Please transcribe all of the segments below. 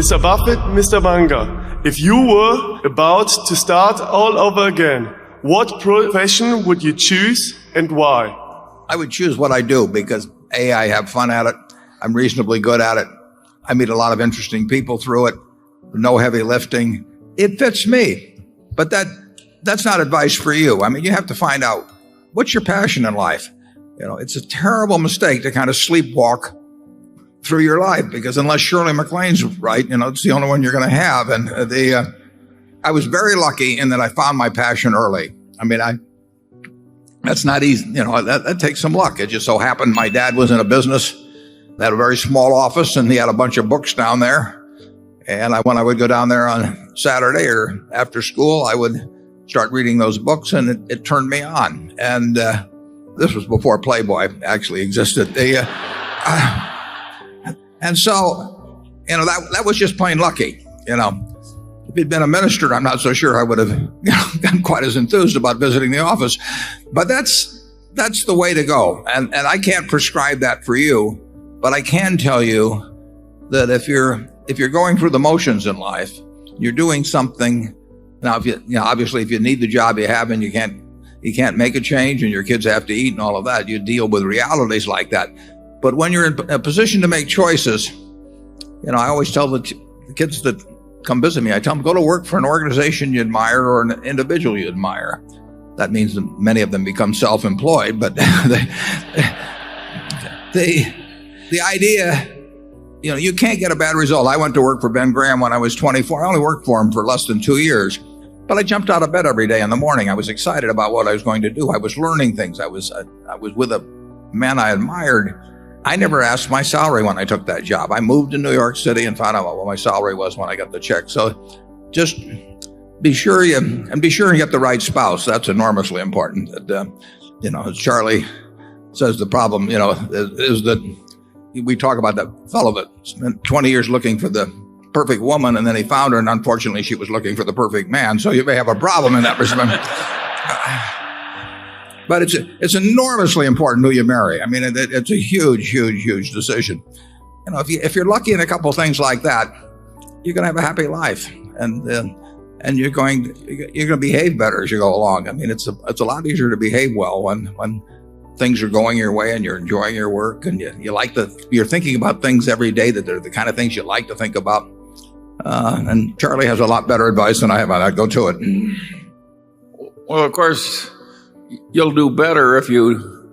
Mr. Buffett, Mr. Munger, if you were about to start all over again, what profession would you choose and why? I would choose what I do because A, I have fun at it. I'm reasonably good at it. I meet a lot of interesting people through it. No heavy lifting. It fits me. But that's not advice for you. I mean, you have to find out what's your passion in life. You know, it's a terrible mistake to kind of sleepwalk through your life because unless Shirley MacLaine's right, you know, it's the only one you're going to have. And I was very lucky in that I found my passion early. I mean, that's not easy. You know, that takes some luck. It just so happened my dad was in a business that had a very small office and he had a bunch of books down there. And when I would go down there on Saturday or after school, I would start reading those books and it turned me on. And this was before Playboy actually existed. And so, you know, that was just plain lucky. You know, if he'd been a minister, I'm not so sure I would have gotten quite as enthused about visiting the office. But that's the way to go. And I can't prescribe that for you, but I can tell you that if you're going through the motions in life, you're doing something. Now, obviously, if you need the job you have and you can't make a change and your kids have to eat and all of that, you deal with realities like that. But when you're in a position to make choices, you know, I always tell the kids that come visit me, I tell them, go to work for an organization you admire or an individual you admire. That means that many of them become self-employed, but the idea, you know, you can't get a bad result. I went to work for Ben Graham when I was 24. I only worked for him for less than 2 years. But I jumped out of bed every day in the morning. I was excited about what I was going to do. I was learning things. I was with a man I admired. I never asked my salary when I took that job. I moved to New York City and found out what my salary was when I got the check. So just be sure you get the right spouse. That's enormously important. You know, as Charlie says, the problem, you know, is that we talk about that fellow that spent 20 years looking for the perfect woman and then he found her and unfortunately she was looking for the perfect man. So you may have a problem in that respect. But it's enormously important who you marry. I mean, it's a huge decision. You know, if you're lucky in a couple of things like that, you're going to have a happy life, and you're going to behave better as you go along. I mean, it's a lot easier to behave well when things are going your way and you're enjoying your work and you're thinking about things every day that they're the kind of things you like to think about. And Charlie has a lot better advice than I have on that. Go to it. Well, of course, you'll do better if you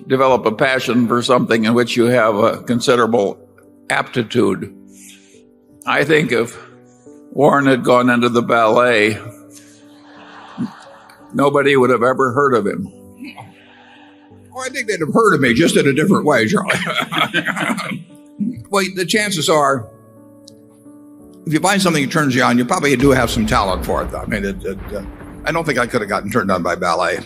develop a passion for something in which you have a considerable aptitude. I think if Warren had gone into the ballet, nobody would have ever heard of him. Oh, I think they'd have heard of me, just in a different way, Charlie. Well, the chances are, if you find something that turns you on, you probably do have some talent for it. I mean, I don't think I could have gotten turned on by ballet.